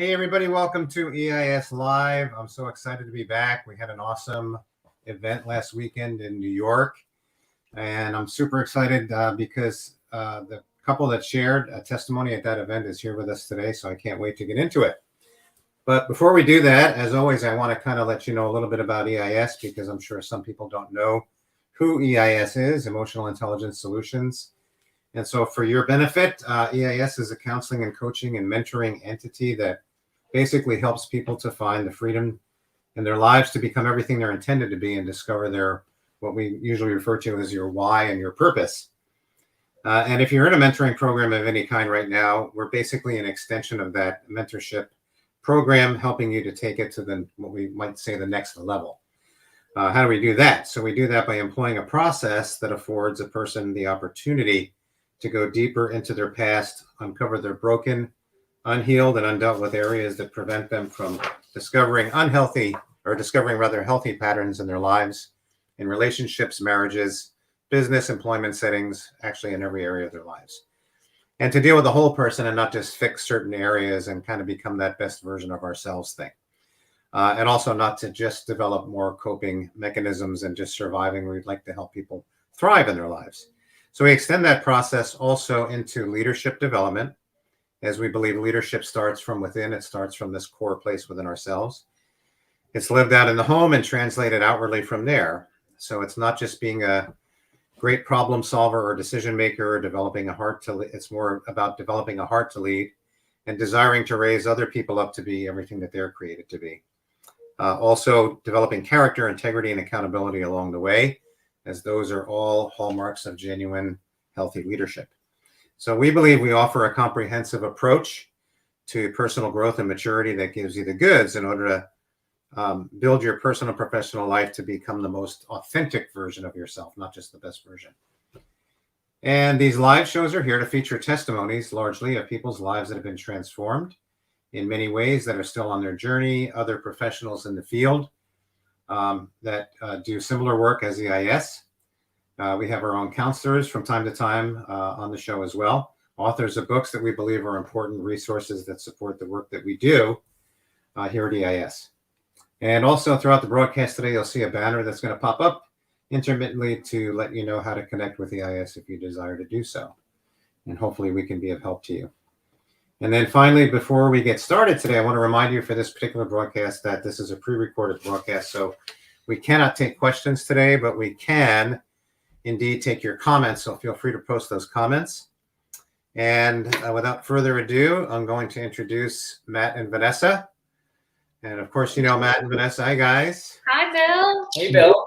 Hey, everybody. Welcome to EIS Live. I'm so excited to be back. We had an awesome event last weekend in New York, and I'm super excited because the couple that shared a testimony at that event is here with us today, so I can't wait to get into it. But before we do that, as always, I want to kind of let you know a little bit about EIS because I'm sure some people don't know who EIS is, Emotional Intelligence Solutions. And so for your benefit, EIS is a counseling and coaching and mentoring entity that basically helps people to find the freedom in their lives to become everything they're intended to be and discover their, what we usually refer to as your why and your purpose. And if you're in a mentoring program of any kind right now, we're basically an extension of that mentorship program, helping you to take it to the, what we might say, the next level. How do we do that? So we do that by employing a process that affords a person the opportunity to go deeper into their past, uncover their broken, unhealed, and undealt with areas that prevent them from discovering healthy patterns in their lives, in relationships, marriages, business, employment settings, actually in every area of their lives. And to deal with the whole person and not just fix certain areas and kind of become that best version of ourselves thing. And also not to just develop more coping mechanisms and just surviving. We'd like to help people thrive in their lives. So we extend that process also into leadership development, as we believe leadership starts from within. It starts from this core place within ourselves. It's lived out in the home and translated outwardly from there. So it's not just being a great problem solver or decision maker or developing a heart to lead. It's more about developing a heart to lead and desiring to raise other people up to be everything that they're created to be. Also developing character, integrity, and accountability along the way, as those are all hallmarks of genuine, healthy leadership. So we believe we offer a comprehensive approach to personal growth and maturity that gives you the goods in order to build your personal and professional life to become the most authentic version of yourself, not just the best version. And these live shows are here to feature testimonies largely of people's lives that have been transformed in many ways, that are still on their journey, other professionals in the field that do similar work as EIS. We have our own counselors from time to time on the show as well, authors of books that we believe are important resources that support the work that we do here at EIS. And also throughout the broadcast today, you'll see a banner that's going to pop up intermittently to let you know how to connect with EIS if you desire to do so. And hopefully we can be of help to you. And then finally, before we get started today, I want to remind you for this particular broadcast that this is a pre-recorded broadcast. So we cannot take questions today, but we can indeed take your comments. So feel free to post those comments. And without further ado, I'm going to introduce Matt and Vanessa. And of course, you know Matt and Vanessa. Hi, guys. Hi, Bill. Hey, Bill.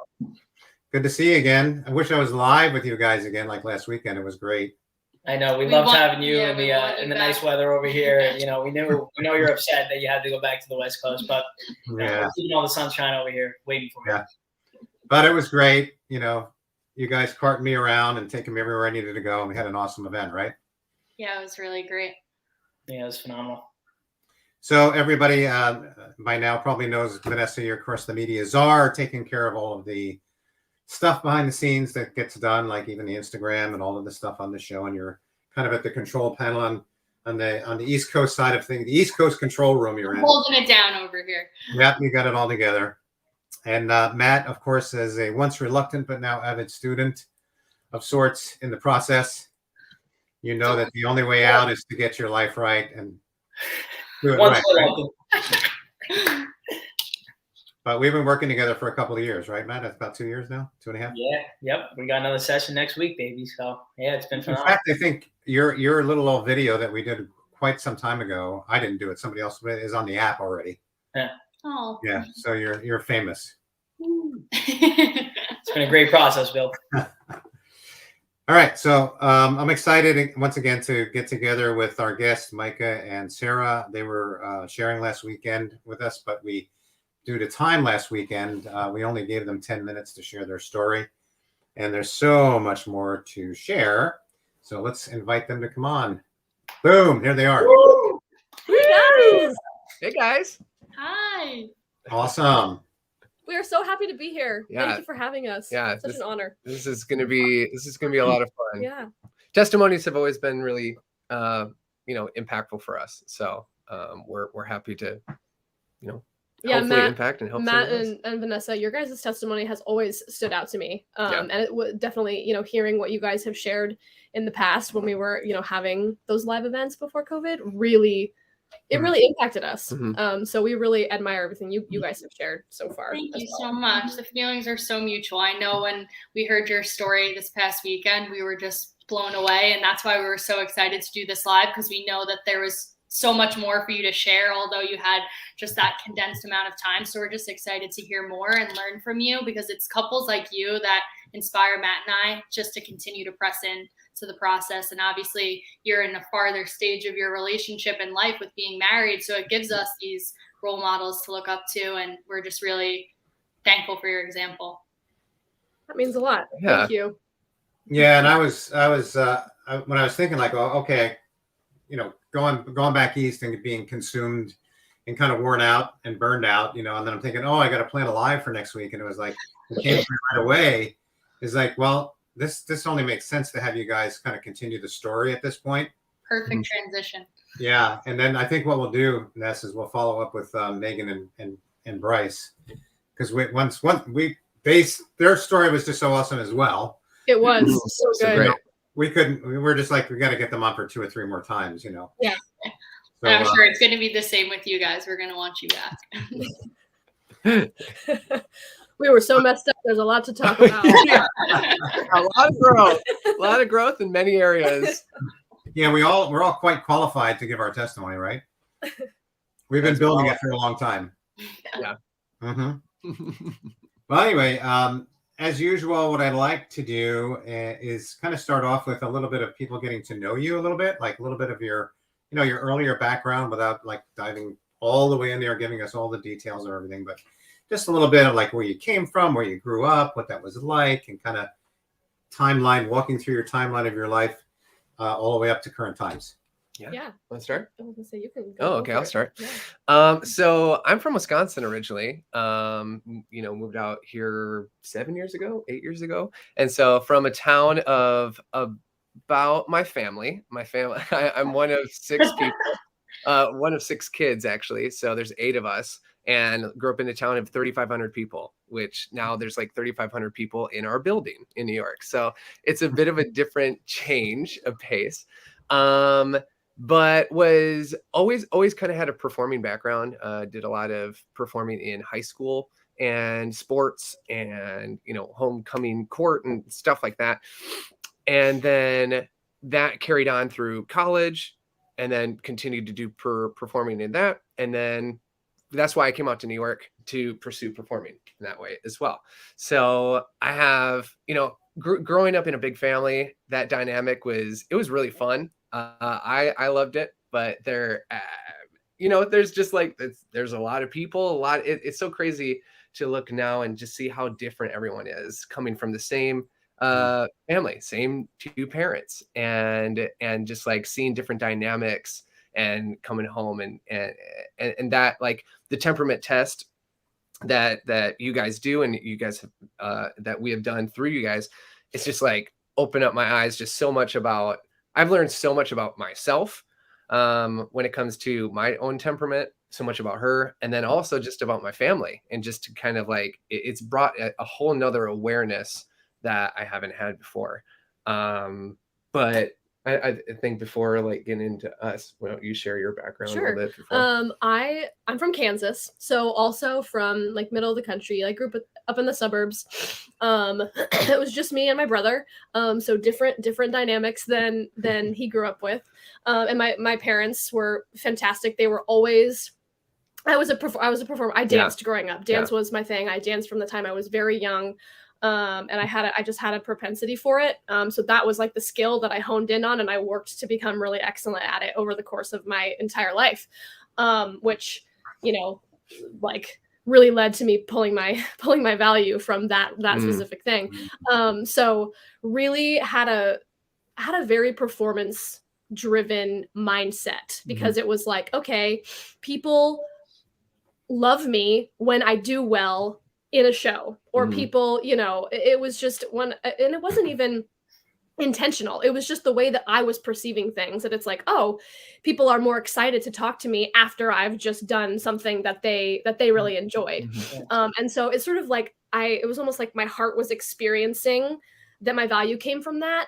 Good to see you again. I wish I was live with you guys again like last weekend. It was great. I know we loved having you in the nice weather over here. You know, we know you're upset that you had to go back to the West Coast, but we're keeping all the sunshine over here waiting for you. But it was great. You know, you guys carted me around and taking me everywhere I needed to go, and we had an awesome event, right? Yeah, it was really great. Yeah, it was phenomenal. So everybody by now probably knows Vanessa, you're of course the media czar, taking care of all of the stuff behind the scenes that gets done, like even the Instagram and all of the stuff on the show, and you're kind of at the control panel on the East Coast side of things, the East Coast control room you're in. Holding it down over here. Yep, you got it all together. And Matt, of course, is a once reluctant but now avid student of sorts in the process. You know that the only way out is to get your life right and do it right? But we've been working together for a couple of years, right, Matt? That's about 2 years now, 2.5. Yeah, yep. We got another session next week, baby. So yeah, it's been phenomenal. In fact, I think your little old video that we did quite some time ago, I didn't do it, somebody else is on the app already. Yeah. Oh. Yeah, so you're famous. It's been a great process, Bill. All right, so I'm excited once again to get together with our guests, Micah and Sarah. They were sharing last weekend with us, but due to time last weekend, we only gave them 10 minutes to share their story. And there's so much more to share. So let's invite them to come on. Boom, here they are. Woo! Hey, guys. Hey, guys. Hi. Awesome. We are so happy to be here. Yeah. Thank you for having us. Yeah, such an honor. This is gonna be a lot of fun. Yeah. Testimonies have always been really impactful for us. So we're happy to, Yeah, hopefully Matt, impact and help Matt someone else. and Vanessa, your guys' testimony has always stood out to me. Yeah. And it would definitely, hearing what you guys have shared in the past when we were, having those live events before COVID, really impacted us. Mhm. So we really admire everything you guys have shared so far. Thank as you well. so much. The feelings are so mutual. I know when we heard your story this past weekend, we were just blown away. And that's why we were so excited to do this live, because we know that there was so much more for you to share, although you had just that condensed amount of time. So we're just excited to hear more and learn from you, because it's couples like you that inspire Matt and I just to continue to press in to the process. And obviously you're in a farther stage of your relationship and life with being married. So it gives us these role models to look up to. And we're just really thankful for your example. That means a lot. Yeah. Thank you. Yeah. And I was when I was thinking like, oh, okay, going back east and being consumed and kind of worn out and burned out, and then I'm thinking, oh, I got to plan a live for next week. And it was like, it came to me right away. It's like, well, this only makes sense to have you guys kind of continue the story at this point. Perfect transition. Yeah. And then I think what we'll do, Ness, is we'll follow up with Megan and Bryce, because their story was just so awesome as well. It was so good. Great. We were just like, we got to get them on for 2 or 3 more times, Yeah. So, And I'm sure it's going to be the same with you guys. We're going to want you back. We were so messed up. There's a lot to talk about. Yeah. A lot of growth in many areas. Yeah, we're all quite qualified to give our testimony, right? We've been building it for a long time. Yeah. Mm-hmm. Well, anyway, as usual, what I'd like to do is kind of start off with a little bit of people getting to know you a little bit, like a little bit of your earlier background, without like diving all the way in there, giving us all the details or everything, but just a little bit of like where you came from, where you grew up, what that was like, and kind of walking through your timeline of your life, all the way up to current times. Yeah. Let's start. I was gonna say you can go. Oh, okay, I'll start. Yeah. So I'm from Wisconsin originally. Moved out here 8 years ago. And so from a town of about my family, I'm one of 6 people, one of 6 kids actually. So there's 8 of us, and grew up in a town of 3,500 people, which now there's like 3,500 people in our building in New York. So it's a bit of a different change of pace. But was always kind of had a performing background, did a lot of performing in high school and sports and, homecoming court and stuff like that. And then that carried on through college, and then continued to do performing in that. And then that's why I came out to New York to pursue performing in that way as well. So I have, growing up in a big family, that dynamic was really fun. I loved it, but there's just like, there's a lot of people, it's so crazy to look now and just see how different everyone is, coming from the same family, same 2 parents, and just like seeing different dynamics and coming home and that, like the temperament test that you guys do, and you guys have, that we have done through you guys, it's just like open up my eyes just so much about, I've learned so much about myself when it comes to my own temperament, so much about her, and then also just about my family, and just to kind of like, it's brought a whole nother awareness that I haven't had before. But I think before like getting into us, why don't you share your background a little bit before? I'm from Kansas, so also from like middle of the country. I grew up in the suburbs. It was just me and my brother. So different dynamics than he grew up with. And my parents were fantastic. They were always. I was a performer. I danced growing up. Dance was my thing. I danced from the time I was very young. And I just had a propensity for it. So that was like the skill that I honed in on, and I worked to become really excellent at it over the course of my entire life. Which, like really led to me pulling my value from that specific thing. So really had a very performance driven mindset, because it was like, okay, people love me when I do well in a show, or people, it was just one, and it wasn't even intentional. It was just the way that I was perceiving things, that it's like, oh, people are more excited to talk to me after I've just done something that they really enjoyed. And so it's sort of like it was almost like my heart was experiencing that my value came from that,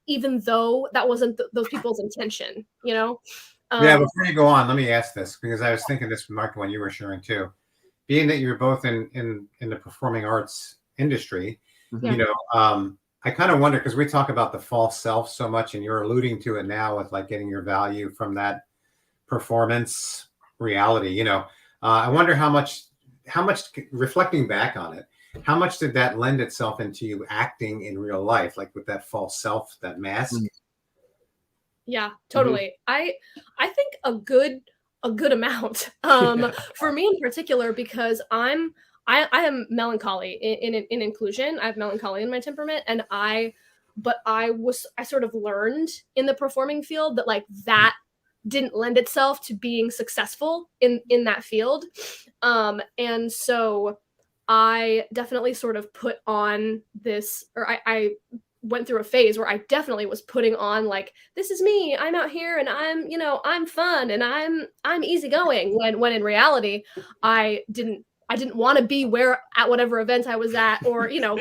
even though that wasn't those people's intention, you know? Yeah, before you go on, let me ask this, because I was thinking this, Micah, when you were sharing too. Being that you're both in the performing arts industry, you know, I kind of wonder, because we talk about the false self so much, and you're alluding to it now with like getting your value from that performance reality. You know, I wonder how much reflecting back on it, how much did that lend itself into you acting in real life, like with that false self, that mask? Yeah, totally. I think a good amount. For me in particular, because I am melancholy in inclusion. I have melancholy in my temperament, and I sort of learned in the performing field that like that didn't lend itself to being successful in that field. And so I definitely sort of put on this, or I went through a phase where I definitely was putting on like, this is me, I'm out here and I'm, you know, I'm fun and I'm easygoing, when in reality I didn't want to be at whatever event I was at, or, you know,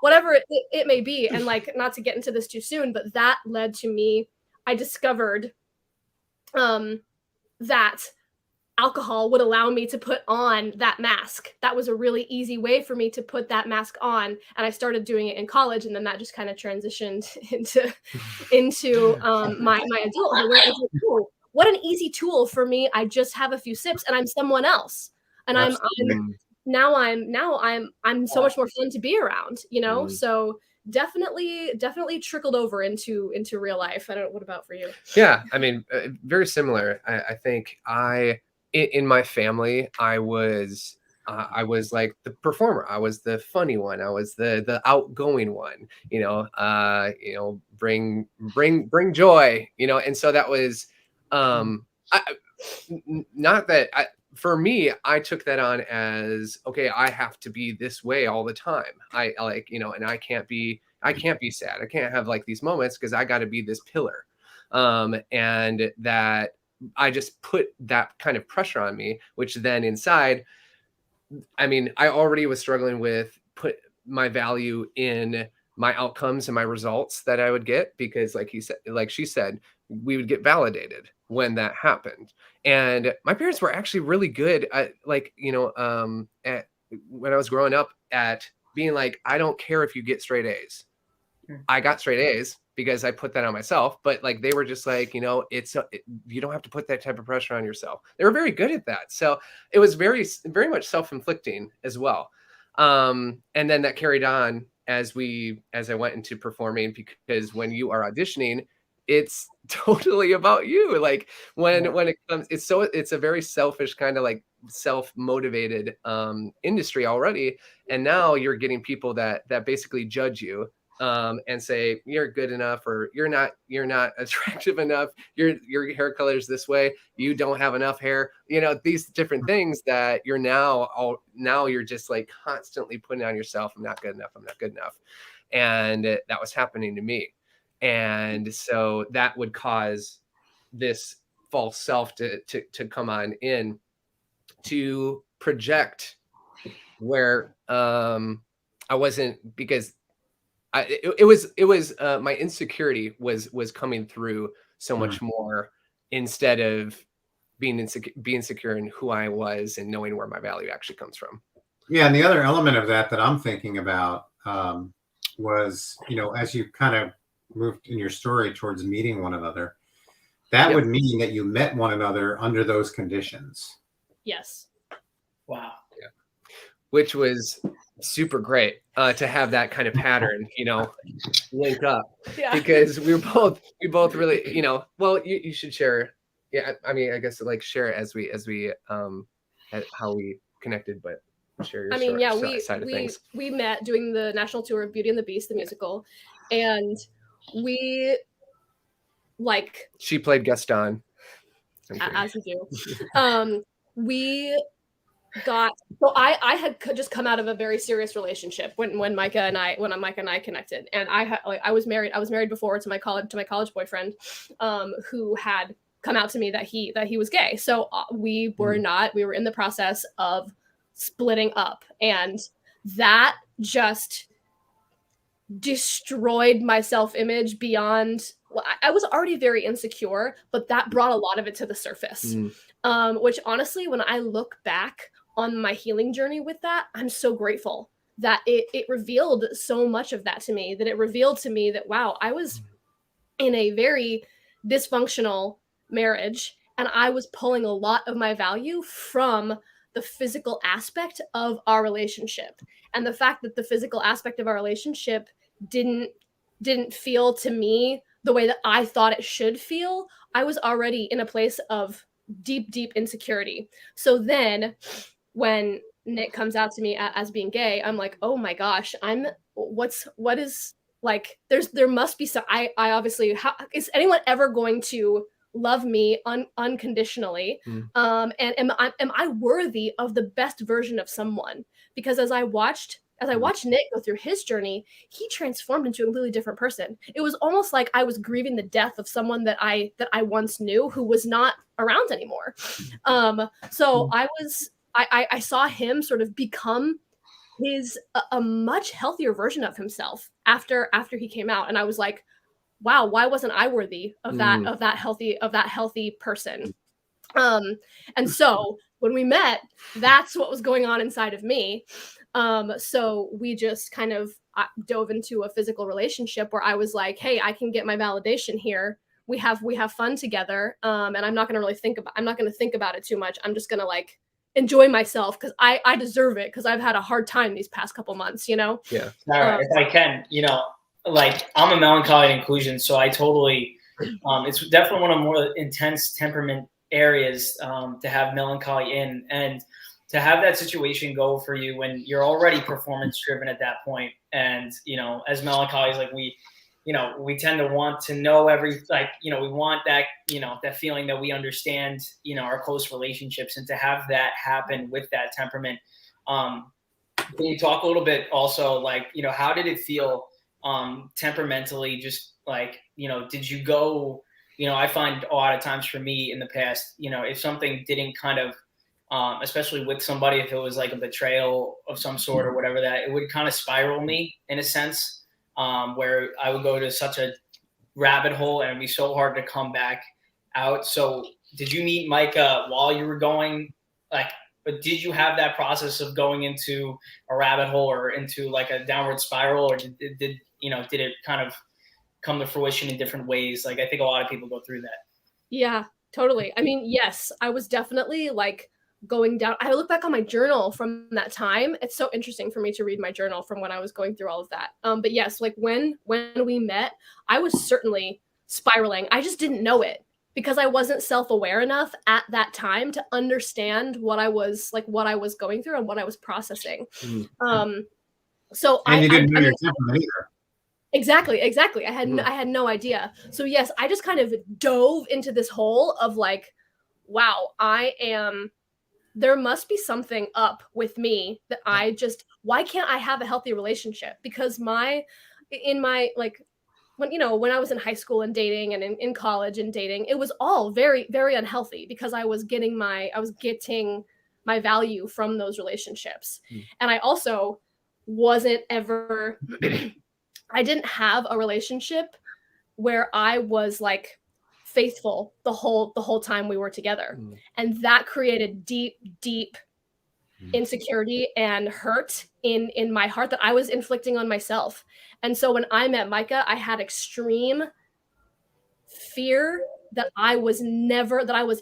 whatever it may be. And like, not to get into this too soon, but that led to me, I discovered that alcohol would allow me to put on that mask. That was a really easy way for me to put that mask on. And I started doing it in college. And then that just kind of transitioned into my adulthood, where it's like, oh, what an easy tool for me. I just have a few sips and I'm someone else. And I'm so much more fun to be around, you know? So definitely trickled over into real life. I don't know, what about for you? Yeah, I mean, very similar. I think in my family, I was like the performer. I was the funny one. I was the outgoing one. You know, bring joy. You know, and so that was not that for me, I took that on as, okay, I have to be this way all the time. I like, you know, and I can't be sad. I can't have like these moments because I got to be this pillar. And that I just put that kind of pressure on me, which then inside, I mean, I already was struggling with put my value in my outcomes and my results that I would get, because like she said, we would get validated when that happened. And my parents were actually really good at, like, you know, when I was growing up, at being like, I don't care if you get straight A's. I got straight A's because I put that on myself, but like, they were just like, you know, you don't have to put that type of pressure on yourself. They were very good at that. So it was very, very much self-inflicting as well. And then that carried on as I went into performing, because when you are auditioning, it's totally about you. Like when it comes, it's a very selfish kind of like self-motivated industry already. And now you're getting people that basically judge you and say you're good enough, or you're not attractive enough, your hair color is this way, you don't have enough hair, you know, these different things that you're now you're just like constantly putting on yourself. I'm not good enough. And that was happening to me. And so that would cause this false self to come on in, to project where I wasn't, because it was my insecurity was coming through so much more, instead of being insecure in who I was and knowing where my value actually comes from. Yeah, and the other element of that I'm thinking about was, you know, as you kind of moved in your story towards meeting one another, that would mean that you met one another under those conditions. Yes. Wow. Yeah. Which was super great to have that kind of pattern, you know, link up, because we both really, you know, well, you should share. Yeah. I mean, I guess like share it as we how we connected, but share your side of things. We met doing the national tour of Beauty and the Beast, the musical, and we like, she played Gaston, as you do. We so I had just come out of a very serious relationship when Micah and I connected, and I was married before to my college boyfriend, who had come out to me that he was gay. So we were in the process of splitting up, and that just destroyed my self-image beyond. I was already very insecure, but that brought a lot of it to the surface. Which honestly, when I look back on my healing journey with that, I'm so grateful that it revealed so much of that to me, that it revealed to me that, wow, I was in a very dysfunctional marriage, and I was pulling a lot of my value from the physical aspect of our relationship. And the fact that the physical aspect of our relationship didn't feel to me the way that I thought it should feel, I was already in a place of deep insecurity. So then when Nick comes out to me as being gay, I'm like, oh my gosh, what is like, there must be some, I obviously, how is anyone ever going to love me unconditionally? And am I worthy of the best version of someone? Because as I watched Nick go through his journey, he transformed into a completely different person. It was almost like I was grieving the death of someone that I once knew, who was not around anymore. So I saw him sort of become a much healthier version of himself after he came out, and I was like, wow, why wasn't I worthy of that healthy person? And so when we met, that's what was going on inside of me. So we just kind of dove into a physical relationship where I was like, hey, I can get my validation here. We have fun together. And I'm not going to think about it too much. I'm just going to like enjoy myself because I deserve it, because I've had a hard time these past couple months, you know? Yeah. All right. If I can, like I'm a melancholy inclusion, so I totally, it's definitely one of the more intense temperament areas to have melancholy in, and to have that situation go for you when you're already performance driven at that point. And, as melancholies, like we tend to want to know we want that, that feeling that we understand, our close relationships, and to have that happen with that temperament. Can you talk a little bit also, like, how did it feel temperamentally? Just like, did you go, I find a lot of times for me in the past, if something didn't kind of, especially with somebody, if it was like a betrayal of some sort or whatever, that it would kind of spiral me in a sense, where I would go to such a rabbit hole and it'd be so hard to come back out. So did you meet Micah while you were going, like, but did you have that process of going into a rabbit hole or into like a downward spiral, or did it kind of come to fruition in different ways? Like, I think a lot of people go through that. Yeah, totally. I mean, yes, I was definitely like going down. I look back on my journal from that time. It's so interesting for me to read my journal from when I was going through all of that. But yes, like when we met, I was certainly spiraling. I just didn't know it, because I wasn't self-aware enough at that time to understand what I was going through and what I was processing. So you didn't know your temperament either. Exactly. I had no idea. So yes, I just kind of dove into this hole of like, wow, there must be something up with me that why can't I have a healthy relationship? Because when I was in high school and dating, and in college and dating, it was all very, very unhealthy, because I was getting my value from those relationships. And I also wasn't ever, I didn't have a relationship where I was like faithful the whole time we were together. And that created deep insecurity and hurt in my heart that I was inflicting on myself. And so when I met Micah, I had extreme fear that I was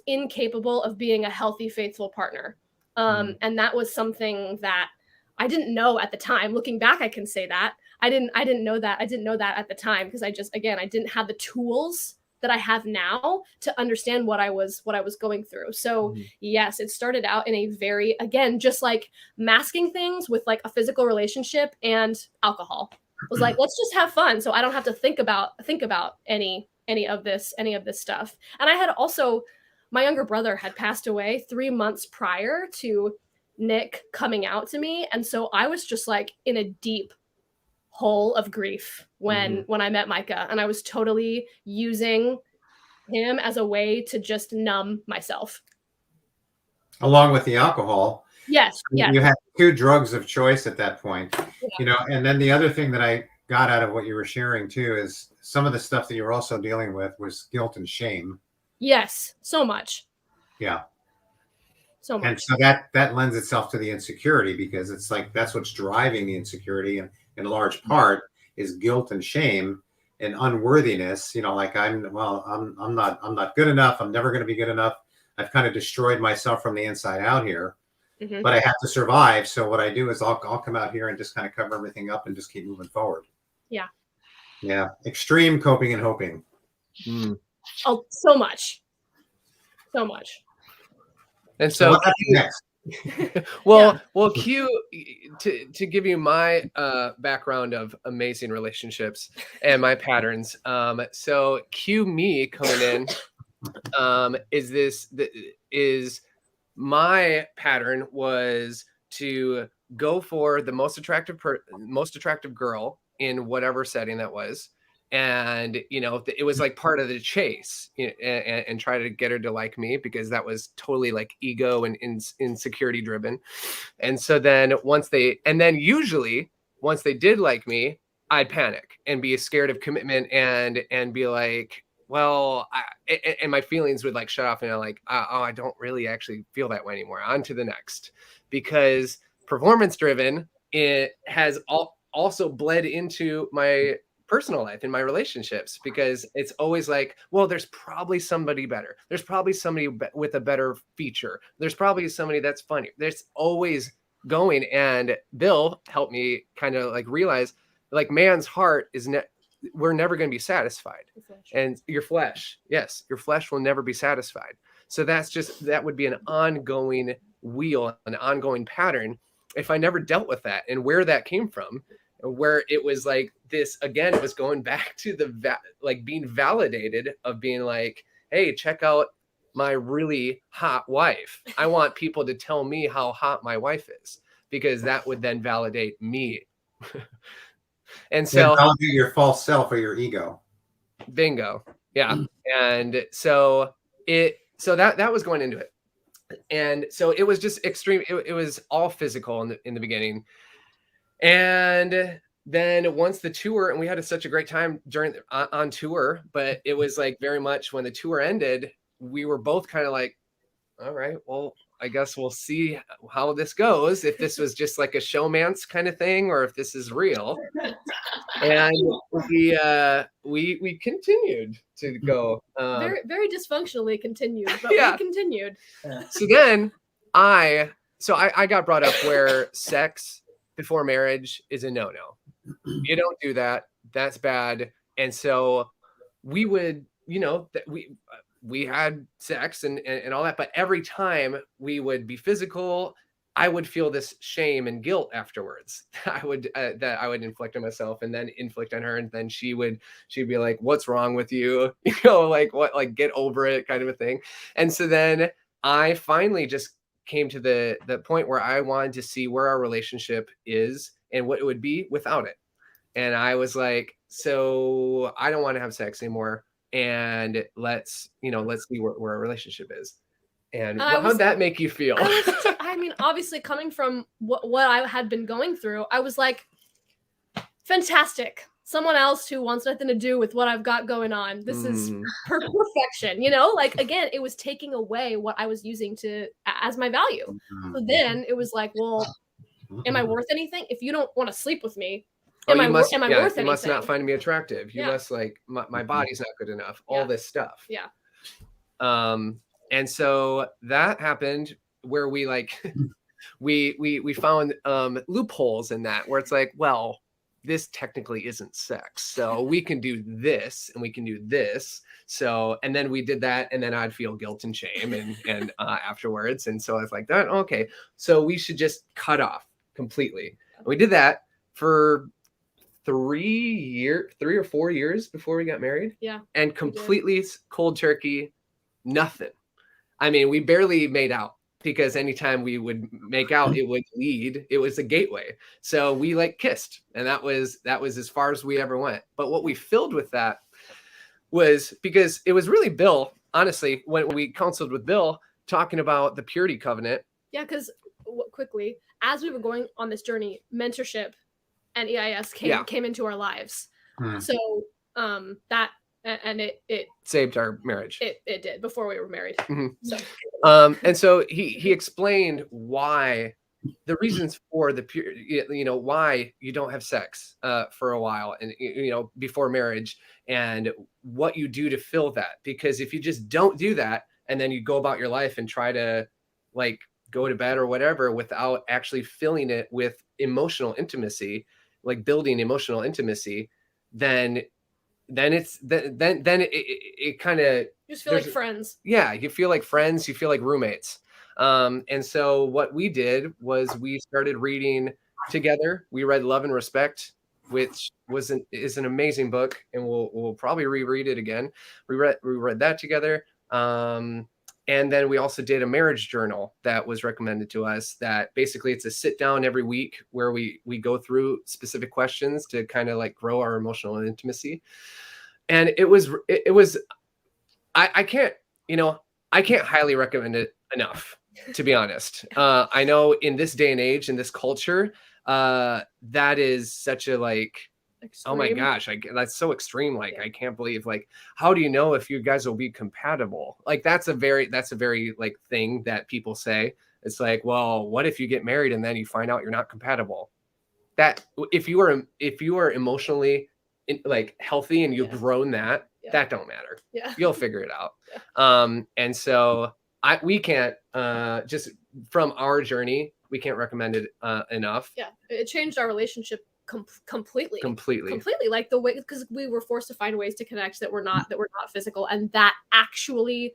incapable of being a healthy, faithful partner. And that was something that I didn't know at the time. Looking back, I can say that I didn't know that. I didn't know that at the time, because I didn't have the tools that I have now to understand what I was going through. So yes, it started out in a very, again, just like masking things with like a physical relationship and alcohol. It was like, let's just have fun, so I don't have to think about any of this stuff. And I had also, my younger brother had passed away 3 months prior to Nick coming out to me. And so I was just like in a deep hole of grief when I met Micah, and I was totally using him as a way to just numb myself. Along with the alcohol. Yes. You had two drugs of choice at that point, Yeah. you know. And then the other thing that I got out of what you were sharing too is some of the stuff that you were also dealing with was guilt and shame. Yes, so much. Yeah. So much. And so that lends itself to the insecurity, because it's like that's what's driving the insecurity, and in large part is guilt and shame and unworthiness. You know, like I'm not good enough. I'm never going to be good enough. I've kind of destroyed myself from the inside out here, but I have to survive. So what I do is I'll come out here and just kind of cover everything up and just keep moving forward. Yeah. Yeah. Extreme coping and hoping. Oh, so much. So much. And so what happened next? well, Q, to give you my background of amazing relationships and my patterns. So Q me coming in is my pattern was to go for the most attractive girl in whatever setting that was. And, you know, it was like part of the chase, you know, and try to get her to like me, because that was totally like ego and insecurity driven. And so then usually once they did like me, I'd panic and be scared of commitment and be like, well, and my feelings would like shut off, and I'm like, oh, I don't really actually feel that way anymore. On to the next, because performance driven, it has also bled into my personal life, in my relationships, because it's always like, well, there's probably somebody better. There's probably somebody with a better feature. There's probably somebody that's funny. There's always going. And Bill helped me kind of like realize, like, man's heart is we're never going to be satisfied. And your flesh, yes, your flesh will never be satisfied. So that would be an ongoing wheel, an ongoing pattern. If I never dealt with that, and where that came from, where it was like this, again, it was going back to the like being validated of being like, hey, check out my really hot wife. I want people to tell me how hot my wife is, because that would then validate me. And so validate your false self or your ego. Bingo. Yeah. And so that was going into it. And so it was just extreme. It was all physical in the beginning. And then once the tour, and we had such a great time on tour, but it was like very much when the tour ended, we were both kind of like, all right, well, I guess we'll see how this goes. If this was just like a showmance kind of thing, or if this is real. And we continued to go. Very, very dysfunctionally continued, but we continued. So then I got brought up where sex before marriage is a no-no. You don't do that. That's bad. And so we would, you know, that we had sex and all that, but every time we would be physical, I would feel this shame and guilt afterwards. That I would inflict on myself, and then inflict on her, and then she'd be like, "What's wrong with you?" You know, like, what, like, get over it, kind of a thing. And so then I finally just came to the point where I wanted to see where our relationship is and what it would be without it. And I was like, so I don't want to have sex anymore, and let's see where our relationship is. And how'd that make you feel? I mean, obviously, coming from what I had been going through, I was like, fantastic. Someone else who wants nothing to do with what I've got going on. This is perfection, you know? Like, again, it was taking away what I was using as my value. So then it was like, well, am I worth anything? If you don't want to sleep with me, am I worth anything? You must not find me attractive. You must, like, my body's not good enough. All this stuff. Yeah. And so that happened where we like we found loopholes in that, where it's like, well, this technically isn't sex, so we can do this and we can do this. So, and then we did that, and then I'd feel guilt and shame and afterwards. And so I was like, that okay, so we should just cut off completely. And we did that for 3 or 4 years before we got married. Yeah. And completely cold turkey, nothing. I mean, we barely made out because anytime we would make out, it would lead. It was a gateway. So we like kissed, and that was as far as we ever went. But what we filled with that was, because it was really Bill, honestly, when we counseled with Bill, talking about the purity covenant. Yeah, because quickly, as we were going on this journey, mentorship and EIS came into our lives. So that, and it saved our marriage. It did, before we were married. So. And so he explained why, the reasons for the why you don't have sex for a while, and before marriage, and what you do to fill that. Because if you just don't do that, and then you go about your life and try to like go to bed or whatever without actually filling it with emotional intimacy, like building emotional intimacy, then it kind of, you just feel like friends. Yeah, you feel like friends, you feel like roommates. And so what we did was we started reading together. We read Love and Respect, which is an amazing book, and we'll probably reread it again. We read that together. And then we also did a marriage journal that was recommended to us, that basically it's a sit down every week where we go through specific questions to kind of like grow our emotional intimacy. And it was I can't highly recommend it enough, to be honest. I know in this day and age, in this culture, that is such a like, extreme. Oh my gosh, that's so extreme. Like, I can't believe, like, how do you know if you guys will be compatible? Like, that's a very like thing that people say. It's like, well, what if you get married and then you find out you're not compatible? That if you are emotionally like healthy and you've grown that don't matter. Yeah. You'll figure it out. Yeah. And so we can't, just from our journey, we can't recommend it enough. Yeah. It changed our relationship completely. Like the way, because we were forced to find ways to connect that were not physical, and that actually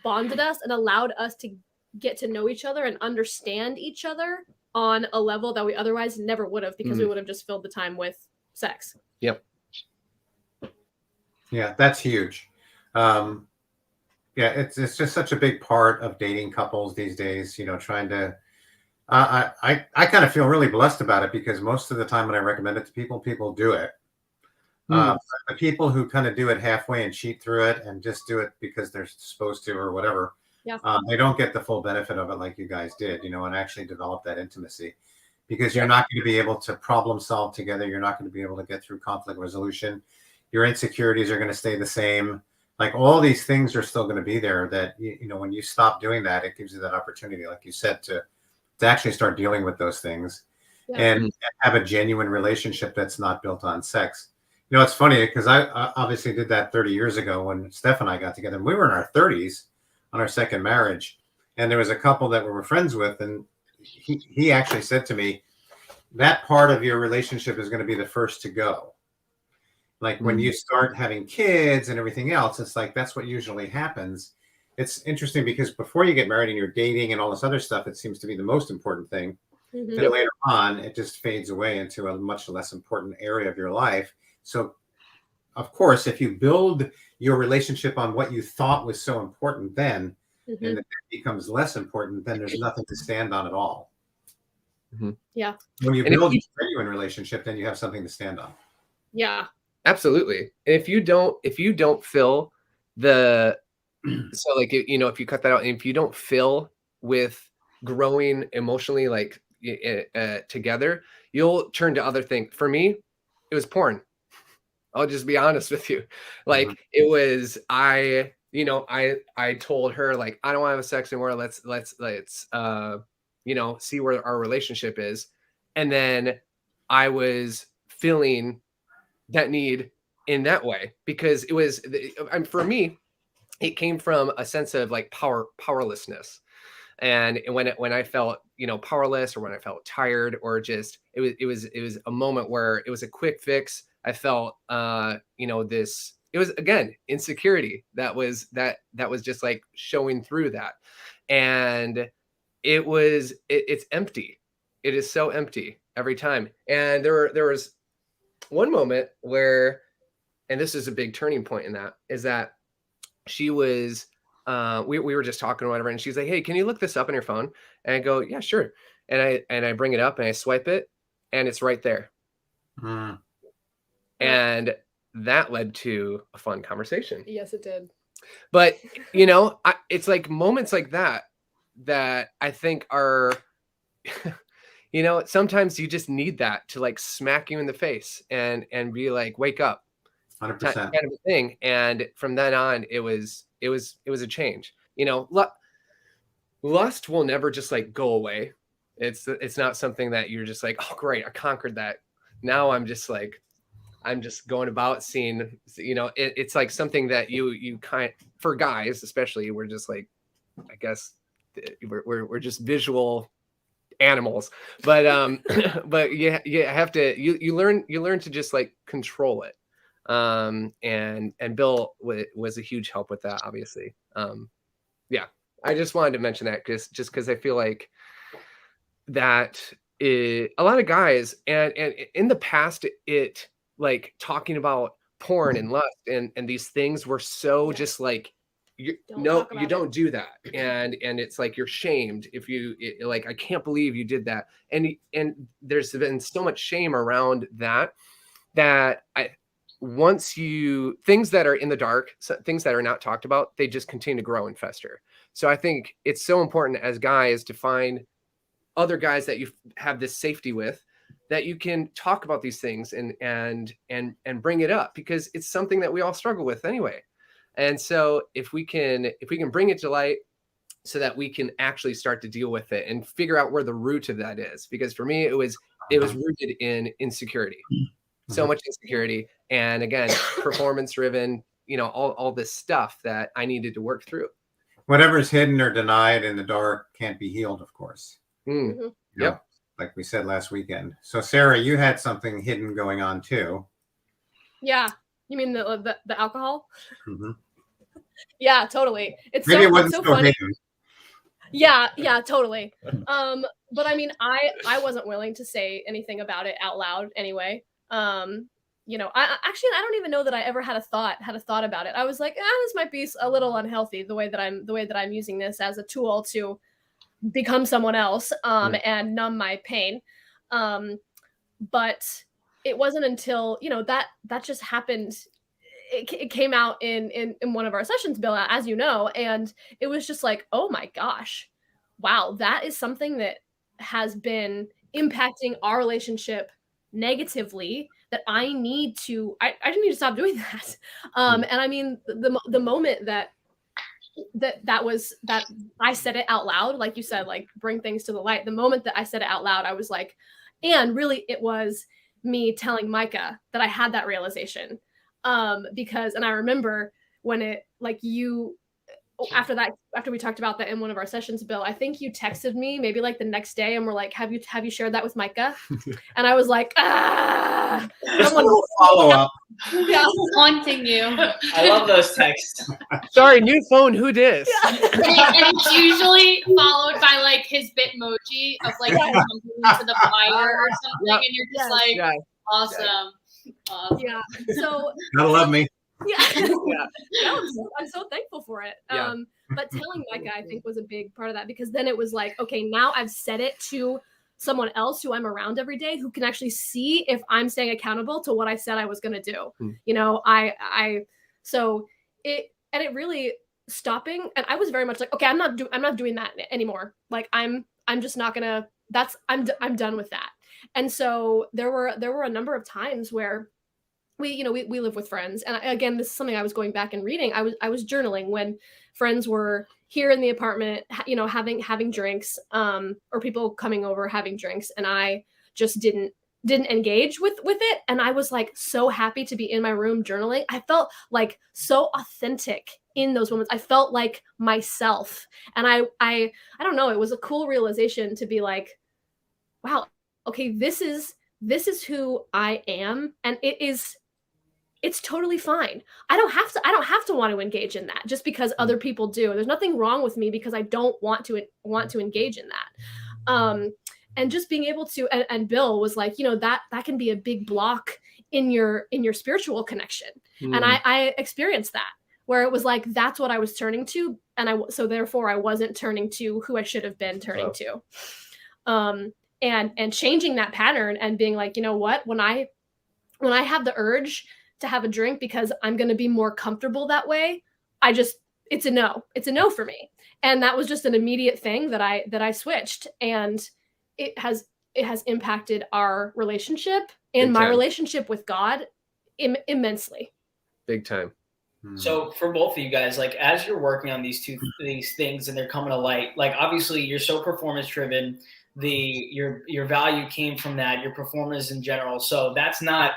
bonded us and allowed us to get to know each other and understand each other on a level that we otherwise never would have, because we would have just filled the time with sex. Yep. Yeah, that's huge. Yeah, it's just such a big part of dating couples these days, trying to, I kind of feel really blessed about it, because most of the time when I recommend it to people, people do it. The people who kind of do it halfway and cheat through it and just do it because they're supposed to or whatever, they don't get the full benefit of it like you guys did, and actually develop that intimacy, because you're not going to be able to problem solve together. You're not going to be able to get through conflict resolution. Your insecurities are going to stay the same. Like, all these things are still going to be there, that, when you stop doing that, it gives you that opportunity, like you said, to actually start dealing with those things and have a genuine relationship that's not built on sex. It's funny, because I obviously did that 30 years ago when Steph and I got together, and we were in our 30s on our second marriage. And there was a couple that we were friends with, and he actually said to me, that part of your relationship is going to be the first to go. Like, when you start having kids and everything else, it's like, that's what usually happens. It's interesting, because before you get married and you're dating and all this other stuff, it seems to be the most important thing. Then later on, it just fades away into a much less important area of your life. So, of course, if you build your relationship on what you thought was so important then, and it becomes less important, then there's nothing to stand on at all. Yeah. When you build a genuine relationship, then you have something to stand on. Yeah. Absolutely. And if you don't fill the, so like, if you cut that out, and if you don't fill with growing emotionally, like together, you'll turn to other things. For me, it was porn. I'll just be honest with you. Like, it was, I told her, like, I don't want to have sex anymore. Let's see where our relationship is. And then I was feeling that need in that way, because it was, for me, it came from a sense of like powerlessness. And when I felt, powerless, or when I felt tired, or just, it was a moment where it was a quick fix. I felt, this, it was, again, insecurity that was just like showing through that. And it's empty. It is so empty every time. And there was one moment where, and this is a big turning point in that, is that she was we were just talking or whatever, and she's like, "Hey, can you look this up on your phone?" And I go, "Yeah, sure." And I bring it up and I swipe it, and it's right there. Mm. And that led to a fun conversation. Yes, it did. But it's like moments like that I think are, sometimes you just need that to like smack you in the face and be like, wake up, 100%. kind of a thing. And from then on, it was a change. Lust will never just like go away. It's not something that you're just like, oh great, I conquered that. Now I'm just going about seeing, it's like something that you for guys especially, we're just like, I guess we're just visual animals, but but you have to, you learn to just like control it. And Bill was a huge help with that, obviously. Yeah, I just wanted to mention that because I feel like that a lot of guys and in the past, it like talking about porn and lust and these things were so just like, you don't do that, and it's like you're shamed if you like, I can't believe you did that, and there's been so much shame around that once things that are in the dark, things that are not talked about, they just continue to grow and fester. So I think it's so important as guys to find other guys that you have this safety with, that you can talk about these things and bring it up, because it's something that we all struggle with anyway. And so if we can bring it to light so that we can actually start to deal with it and figure out where the root of that is, because for me, it was rooted in insecurity, so much insecurity. And again, performance driven, all this stuff that I needed to work through. Whatever's hidden or denied in the dark can't be healed, of course. Mm-hmm. Yep. Like we said last weekend. So Sarah, you had something hidden going on too. Yeah. You mean the alcohol? Mm-hmm. Yeah, totally. It's Maybe so, it wasn't it's so so funny. hidden. Yeah, totally. But I mean, I wasn't willing to say anything about it out loud anyway. I don't even know that I ever had a thought about it. I was like, this might be a little unhealthy, the way that I'm using this as a tool to become someone else, and numb my pain. But it wasn't until, that just happened. It came out in one of our sessions, Bill, as you know, and it was just like, oh my gosh, wow, that is something that has been impacting our relationship negatively, that I need to stop doing that. And I mean, the moment that I said it out loud, like you said, like bring things to the light. The moment that I said it out loud, I was like, and really it was me telling Micah that I had that realization. Because I remember when it, like, after we talked about that in one of our sessions, Bill, I think you texted me maybe like the next day and were like, have you shared that with Micah? And I was like, Just a little follow up. Yeah, haunting you. I love those texts. Sorry, new phone, who dis? Yeah. And it's usually followed by like his Bitmoji of like jumping into the fire or something, and you're just like, awesome. Yeah. So Gotta love me. yeah. Yeah. I'm so thankful for it. Yeah. But telling Micah, I think, was a big part of that, because then it was like, okay, now I've said it to someone else who I'm around every day, who can actually see if I'm staying accountable to what I said I was going to do. So it really stopping. And I was very much like, okay, I'm not doing that anymore. Like I'm just not gonna, I'm done with that. And so there were a number of times where we live with friends. And again, this is something I was going back and reading. I was journaling when friends were here in the apartment, having drinks, or people coming over having drinks. And I just didn't engage with it. And I was like, so happy to be in my room journaling. I felt like so authentic in those moments. I felt like myself. And I don't know, it was a cool realization to be like, wow, okay, this is who I am. And it's totally fine. I don't have to want to engage in that just because other people do. There's nothing wrong with me because I don't want to engage in that. And just being able to, and Bill was like, that can be a big block in your spiritual connection. And I experienced that, where it was like, that's what I was turning to so therefore I wasn't turning to who I should have been turning to. And changing that pattern and being like, you know what, when I have the urge to have a drink because I'm going to be more comfortable that way, it's a no for me. And that was just an immediate thing that I switched, and it has impacted our relationship and my relationship with God immensely. Big time. So for both of you guys, like as you're working on these things and they're coming to light, like obviously you're so performance driven, your value came from that, your performance in general. So that's not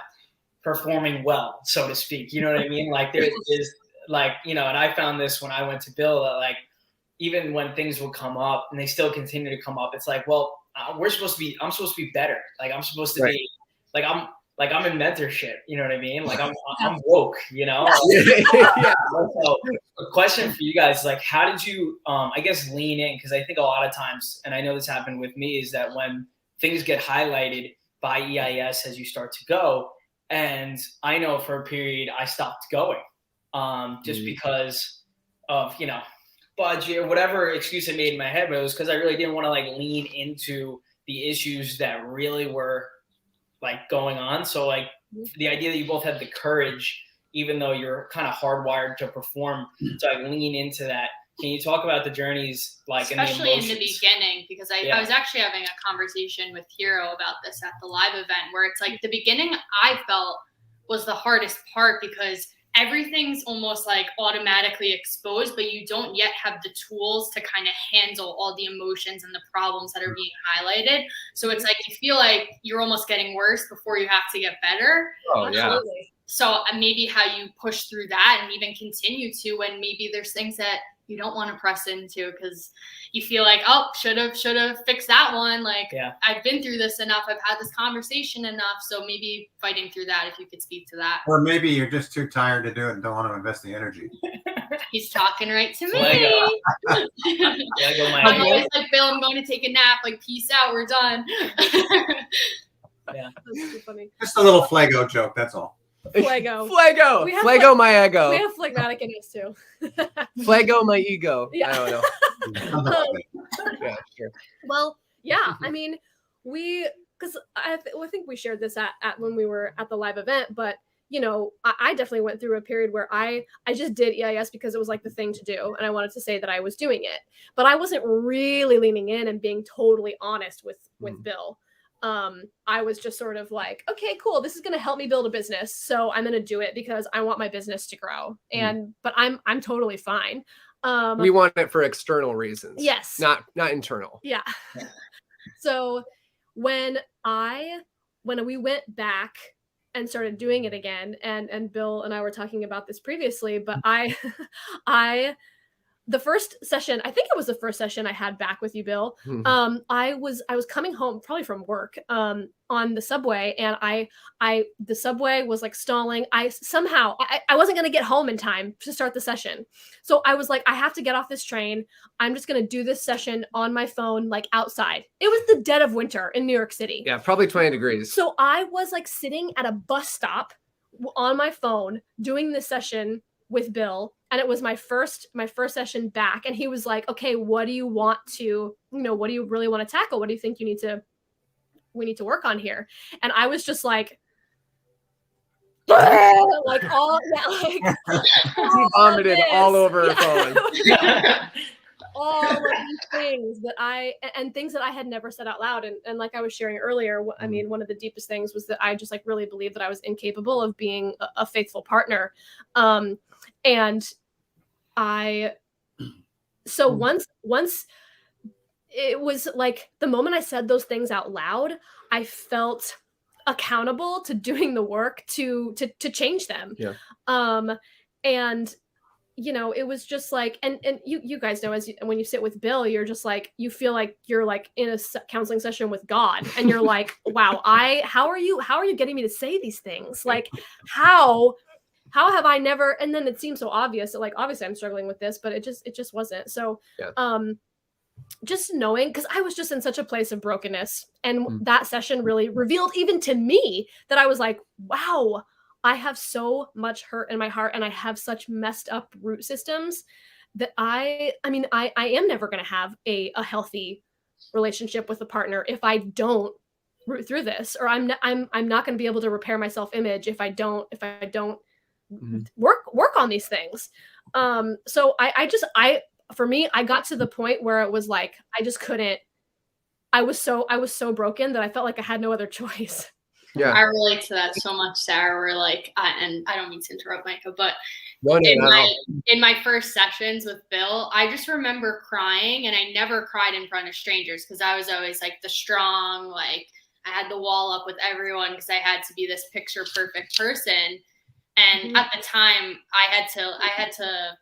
performing well, so to speak. You know what I mean? Like there is like, and I found this when I went to Bill, that like even when things will come up and they still continue to come up, it's like, well, I'm supposed to be better. Like I'm supposed to be like I'm in mentorship, you know what I mean? Like I'm woke, Yeah. So a question for you guys, like how did you, I guess, lean in? Because I think a lot of times, and I know this happened with me, is that when things get highlighted by EIS as you start to go, and I know for a period I stopped going just because of, budget or whatever excuse I made in my head, but it was because I really didn't want to like lean into the issues that really were like going on. So like the idea that you both had the courage, even though you're kind of hardwired to perform, to like lean into that. Can you talk about the journeys, like especially in the beginning? Because I was actually having a conversation with Hero about this at the live event, where it's like the beginning I felt was the hardest part because everything's almost like automatically exposed, but you don't yet have the tools to kind of handle all the emotions and the problems that are being highlighted. So it's like you feel like you're almost getting worse before you have to get better. Oh, yeah. So maybe how you push through that and even continue to when maybe there's things that you don't want to press into because you feel like, oh, should have fixed that one. Like, I've been through this enough. I've had this conversation enough. So maybe fighting through that, if you could speak to that. Or maybe you're just too tired to do it and don't want to invest the energy. He's talking right to me. I'm always like, Bill, I'm going to take a nap. Like, peace out. We're done. That's too funny. Just a little Flago joke. That's all. Flago. Flago my ego. We have phlegmatic in us too. Flago my ego. Yeah. I don't know. Yeah, sure. Well, yeah. I mean, because I think we shared this at when we were at the live event, but I definitely went through a period where I just did EIS because it was like the thing to do, and I wanted to say that I was doing it, but I wasn't really leaning in and being totally honest with Bill. I was just sort of like, okay, cool. This is going to help me build a business. So I'm going to do it because I want my business to grow. But I'm totally fine. We want it for external reasons. Yes. Not internal. Yeah. So when we went back and started doing it again, and Bill and I were talking about this previously, but the first session, I think it was the first session I had back with you, Bill. I was coming home probably from work on the subway, and the subway was like stalling. I wasn't going to get home in time to start the session. So I was like, I have to get off this train. I'm just going to do this session on my phone, like outside. It was the dead of winter in New York City. Yeah, probably 20 degrees. So I was like sitting at a bus stop on my phone doing this session with Bill, and it was my first session back, and he was like, okay, what do you want to, what do you really want to tackle? What do you think we need to work on here? And I was just like like all he vomited all over her phone. All of these things and things that I had never said out loud. And like I was sharing earlier, I mean, one of the deepest things was that I just like really believed that I was incapable of being a faithful partner. And once it was like the moment I said those things out loud, I felt accountable to doing the work to change them. Yeah. And it was just like, and you guys know, when you sit with Bill, you're just like, you feel like you're like in a counseling session with God, and you're like, wow, how are you getting me to say these things? Like, how have I never, and then it seems so obvious that like, obviously I'm struggling with this, but it just wasn't. So, just knowing, because I was just in such a place of brokenness, and that session really revealed even to me that I was like, wow, I have so much hurt in my heart, and I have such messed up root systems that I mean, I am never going to have a healthy relationship with a partner if I don't root through this, or I'm not going to be able to repair my self-image if I don't work on these things. So for me, I got to the point where it was like, I just couldn't, I was so broken that I felt like I had no other choice. Yeah. I relate to that so much, Sarah. Where like, and I don't mean to interrupt, Micah, but No. in my first sessions with Bill, I just remember crying, and I never cried in front of strangers because I was always like the strong, like I had the wall up with everyone because I had to be this picture perfect person. And at the time, I had to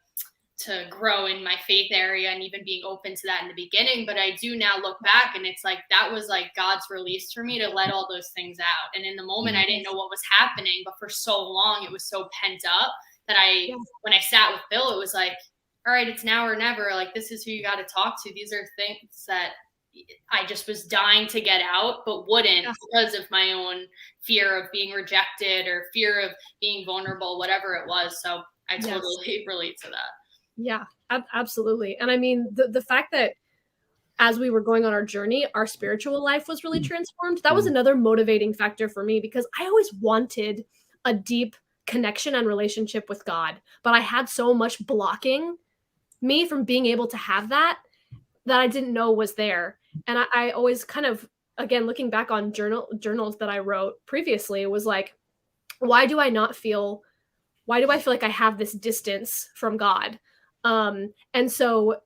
grow in my faith area and even being open to that in the beginning. But I do now look back, and it's like that was like God's release for me to let all those things out. And in the moment, I didn't know what was happening, but for so long, it was so pent up that when I sat with Bill, it was like, all right, it's now or never. Like, this is who you got to talk to. These are things that I just was dying to get out, but wouldn't because of my own fear of being rejected or fear of being vulnerable, whatever it was. So I totally relate to that. Yeah, absolutely. And I mean, the fact that as we were going on our journey, our spiritual life was really transformed. That was another motivating factor for me, because I always wanted a deep connection and relationship with God, but I had so much blocking me from being able to have that I didn't know was there. And I always kind of, again, looking back on journals that I wrote previously, it was like, why do I feel like I have this distance from God? And so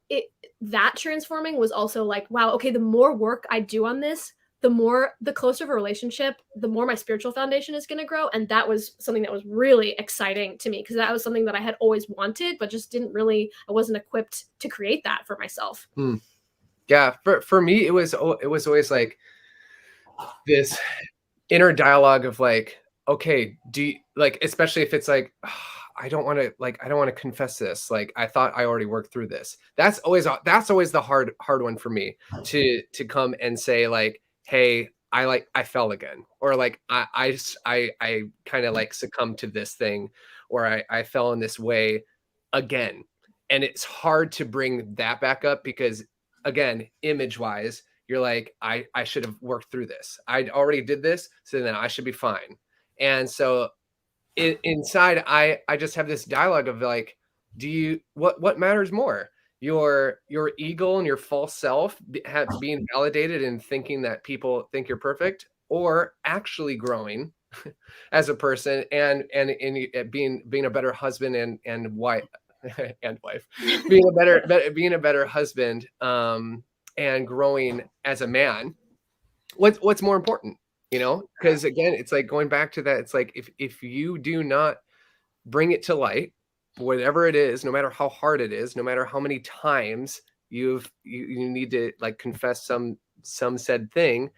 that transforming was also like, wow, okay, the more work I do on this, the closer of a relationship, the more my spiritual foundation is going to grow. And that was something that was really exciting to me, because that was something that I had always wanted, but just I wasn't equipped to create that for myself. Yeah. For me, it was always like this inner dialogue of like, okay, do you, like, especially if it's like, I don't want to confess this. Like, I thought I already worked through this. That's always the hard one for me to come and say like, hey, I fell again, or like I kind of like succumbed to this thing, or I fell in this way again. And it's hard to bring that back up because, again, image wise, you're like, I should have worked through this. I already did this, so then I should be fine. And so inside, I just have this dialogue of like, what matters more? Your ego and your false self being validated and thinking that people think you're perfect, or actually growing as a person and being a better husband and wife being a better husband and growing as a man. What's more important? You know, because again, it's like going back to that. It's like if you do not bring it to light, whatever it is, no matter how hard it is, no matter how many times you need to like confess some said thing,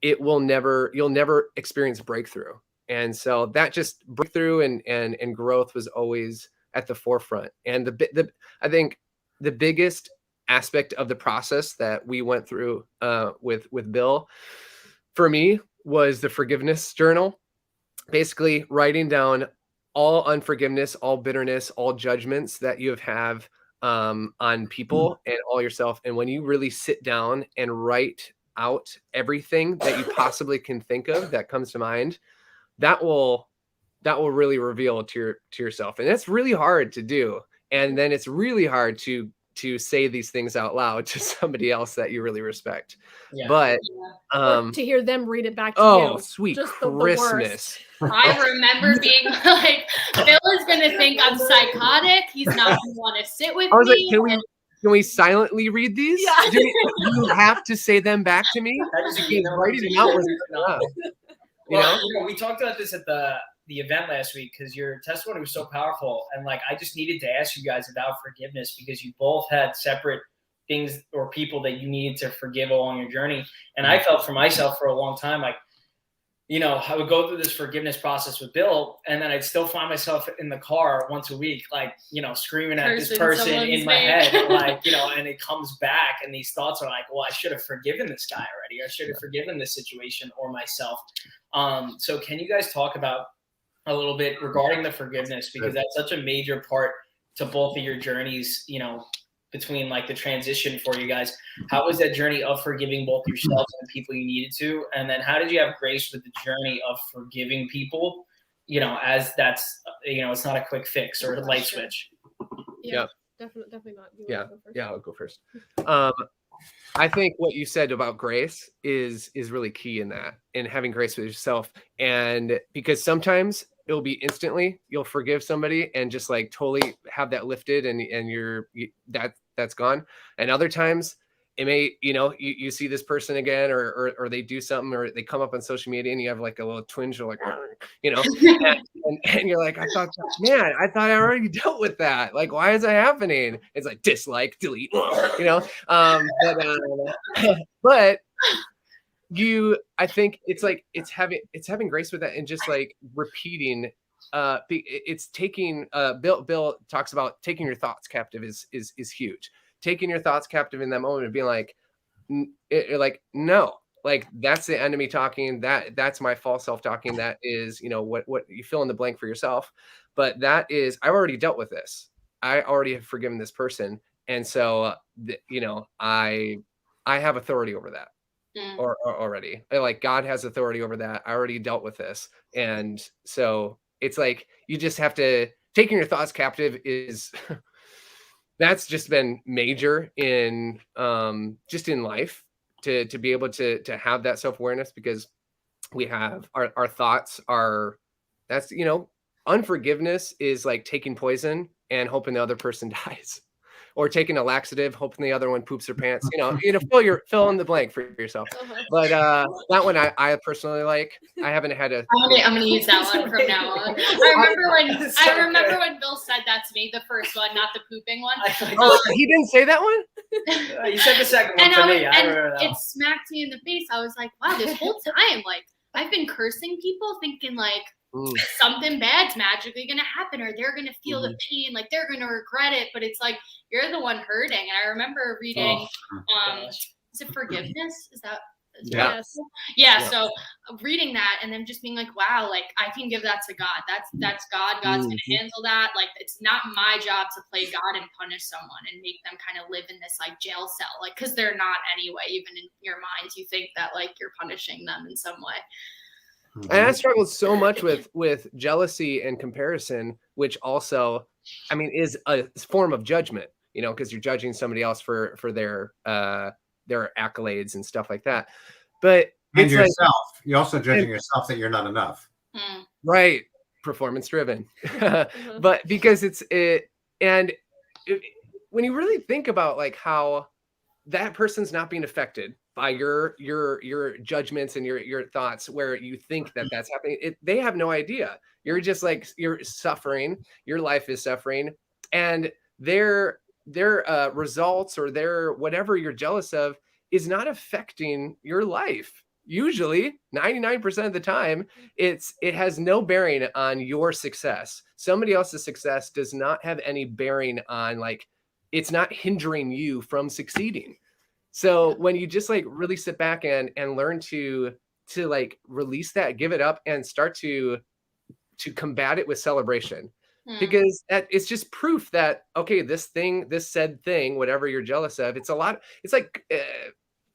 you'll never experience breakthrough. And so that just breakthrough and growth was always at the forefront. And I think the biggest aspect of the process that we went through with Bill, for me, was the forgiveness journal. Basically writing down all unforgiveness, all bitterness, all judgments that you have on people and all yourself. And when you really sit down and write out everything that you possibly can think of that comes to mind, that will really reveal to yourself. And that's really hard to do. And then it's really hard to say these things out loud to somebody else that you really respect. Yeah. But or to hear them read it back to you. Oh, sweet just Christmas. I remember being like, Bill is going to think I'm psychotic. He's not going to want to sit with me. Like, can we silently read these? Yeah. Do you have to say them back to me? Writing them out was we talked about this at the event last week, because your testimony was so powerful, and like I just needed to ask you guys about forgiveness, because you both had separate things or people that you needed to forgive along your journey. And I felt for myself for a long time, like, I would go through this forgiveness process with Bill, and then I'd still find myself in the car once a week, like, screaming at this person in my head, like, and it comes back, and these thoughts are like, well, I should have forgiven this guy already. I should have forgiven this situation or myself. So can you guys talk about a little bit regarding the forgiveness, because that's such a major part to both of your journeys, you know, between like the transition for you guys. How was that journey of forgiving both yourselves and the people you needed to? And then how did you have grace with the journey of forgiving people, you know, as that's, you know, it's not a quick fix or a light switch? Yeah. Definitely not. Yeah. I'll go first. I think what you said about grace is really key in that, in having grace with yourself. And because sometimes it'll be instantly, you'll forgive somebody and just like totally have that lifted and that's gone. And other times it may, you know, you see this person again, or they do something, or they come up on social media and you have like a little twinge, you're like, you know, and you're like, I thought I already dealt with that. Like, why is that happening? It's like dislike, delete, you know? But I think it's like, it's having grace with that, and just like repeating, it's taking, Bill talks about taking your thoughts captive is huge. Taking your thoughts captive in that moment and being like, like, no, like that's the enemy talking, that's my false self talking. That is, you know, what you fill in the blank for yourself. But that is, I've already dealt with this. I already have forgiven this person. And so, you know, I have authority over that. Or already, like God has authority over that. I already dealt with this. And so it's like, you just have to, taking your thoughts captive is that's just been major in just in life, to be able to have that self-awareness, because we have our thoughts are, that's, you know, unforgiveness is like taking poison and hoping the other person dies, or taking a laxative, hoping the other one poops their pants, you know, fill in the blank for yourself. But that one I personally like. I haven't had a. I'm gonna use that one from now on. I remember when Bill said that to me, the first one, not the pooping one. He didn't say that one? You said the second one for me. I remember that. It smacked me in the face. I was like, wow, this whole time, like, I've been cursing people, thinking like something bad's magically gonna happen, or they're gonna feel the pain, like they're gonna regret it. But it's like, you're the one hurting. And I remember reading, is it Forgiveness? Is that? Yes. Yeah. So reading that and then just being like, wow, like I can give that to God. That's God. God's gonna handle that. Like, it's not my job to play God and punish someone and make them kind of live in this like jail cell, like, because they're not anyway. Even in your minds, you think that like you're punishing them in some way. And I struggled so much with jealousy and comparison, which also, I mean, is a form of judgment, you know, because you're judging somebody else for their accolades and stuff like that. But and yourself, like, you're also judging yourself that you're not enough. Right. Performance driven. But because when you really think about like how that person's not being affected by your judgments and your thoughts, where you think that that's happening, they have no idea. You're just like, you're suffering, your life is suffering, and their results or their whatever you're jealous of is not affecting your life. Usually 99% of the time, it has no bearing on your success. Somebody else's success does not have any bearing on, like, it's not hindering you from succeeding. So when you just like really sit back and learn to like release that, give it up, and start to combat it with celebration, because that it's just proof that, okay, this said thing, whatever you're jealous of, it's like,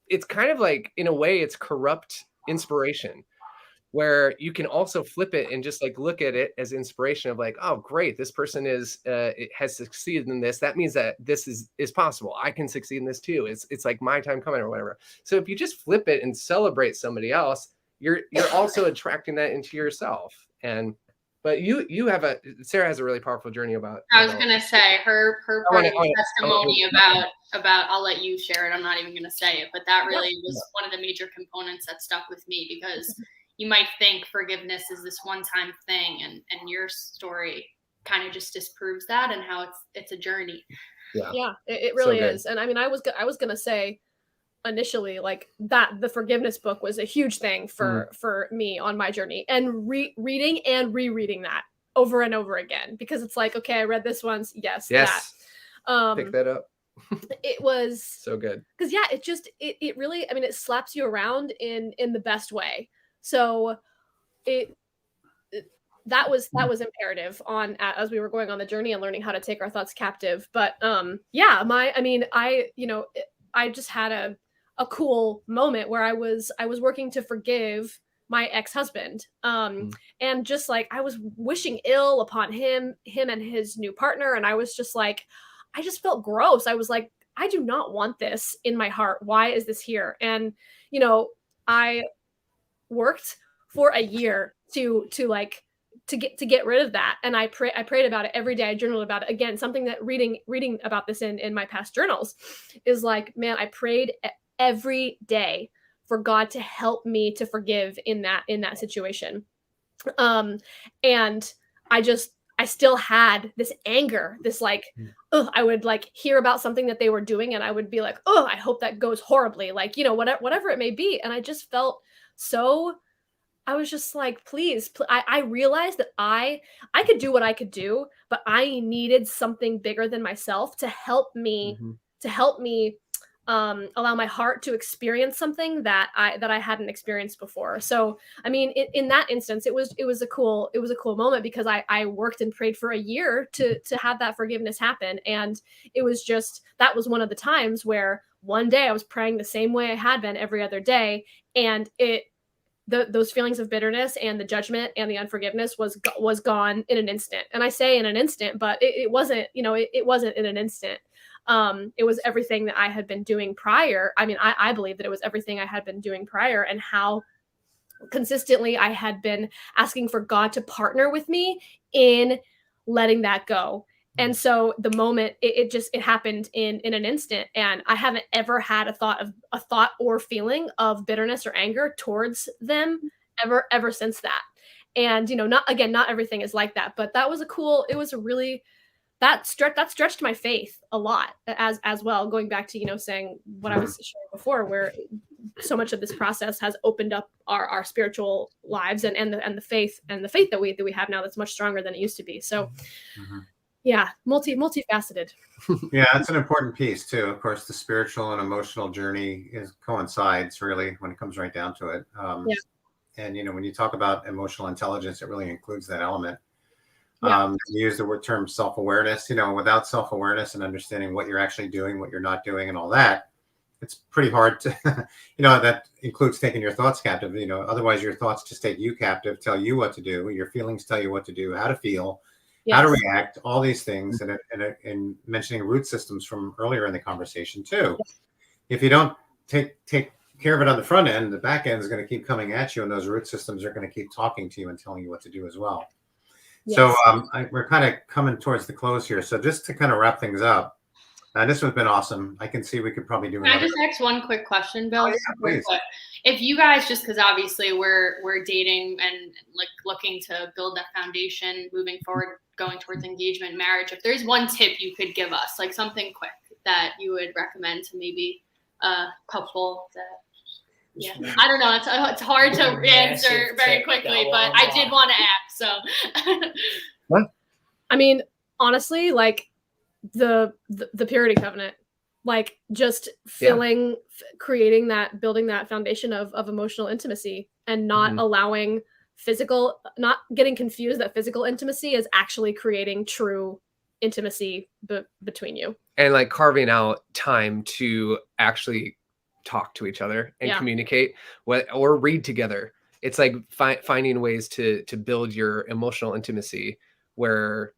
it's kind of like, in a way, it's corrupt inspiration, where you can also flip it and just like look at it as inspiration of like, oh, great, this person has succeeded in this. That means that this is possible. I can succeed in this too. It's like my time coming, or whatever. So if you just flip it and celebrate somebody else, you're also attracting that into yourself. But Sarah has a really powerful journey about. I was gonna say her testimony about. I'll let you share it. I'm not even gonna say it, but that really was one of the major components that stuck with me, because you might think forgiveness is this one-time thing, and your story kind of just disproves that, and how it's a journey. Yeah, it really is. And I mean, I was gonna say initially, like, that the forgiveness book was a huge thing for me on my journey, and reading and rereading that over and over again, because it's like, okay, I read this once, yes, that. Pick that up. It was so good, because it really, I mean, it slaps you around in the best way. So that was imperative on as we were going on the journey and learning how to take our thoughts captive. But yeah, I just had a cool moment where I was working to forgive my ex-husband. And just like I was wishing ill upon him and his new partner. And I was just like, I just felt gross. I was like, I do not want this in my heart. Why is this here? And, I worked for a year to get rid of that. And I prayed about it every day. I journaled about it. Again, something that reading about this in my past journals is like, man, I prayed every day for God to help me to forgive in that situation. And I still had this anger, this like, I would like hear about something that they were doing and I would be like, oh, I hope that goes horribly. Like, whatever it may be. And I just felt I was just like, please, I realized that I could do what I could do, but I needed something bigger than myself to help me, allow my heart to experience something that I hadn't experienced before. So, I mean, in that instance, it was a cool moment because I worked and prayed for a year to have that forgiveness happen. And it was just, that was one of the times where one day I was praying the same way I had been every other day. And those feelings of bitterness and the judgment and the unforgiveness was gone in an instant. And I say in an instant, but it wasn't, it wasn't in an instant. It was everything that I had been doing prior. I mean, I believe that it was everything I had been doing prior and how consistently I had been asking for God to partner with me in letting that go. And so the moment it happened in an instant, and I haven't ever had a thought or feeling of bitterness or anger towards them ever since that. And, not everything is like that, but that was that stretched my faith a lot as well, going back to, saying what I was sharing before, where so much of this process has opened up our spiritual lives and the faith that we have now that's much stronger than it used to be. So yeah, multifaceted. Yeah, that's an important piece too. Of course, the spiritual and emotional journey coincides really when it comes right down to it. And when you talk about emotional intelligence, it really includes that element. You use the term self-awareness. Without self-awareness and understanding what you're actually doing, what you're not doing, and all that, it's pretty hard to, that includes taking your thoughts captive. Otherwise your thoughts just take you captive, tell you what to do. Your feelings tell you what to do, how to feel. Yes. How to react, all these things, and mentioning root systems from earlier in the conversation too. Yes. If you don't take care of it on the front end, the back end is going to keep coming at you, and those root systems are going to keep talking to you and telling you what to do as well. Yes. So we're kind of coming towards the close here. So just to kind of wrap things up, this one's been awesome. I can see we could probably do. Can I just ask one quick question, Bill? Oh, yeah, please. If you guys, just because obviously we're dating and like looking to build that foundation, moving forward, going towards engagement, marriage. If there's one tip you could give us, like something quick that you would recommend to maybe a couple that, I don't know. It's hard to answer very quickly, but I did want to ask. So, I mean, honestly, like the purity covenant, like just building that foundation of emotional intimacy and not allowing not getting confused that physical intimacy is actually creating true intimacy between you. And like carving out time to actually talk to each other and communicate or read together. It's like finding ways to build your emotional intimacy where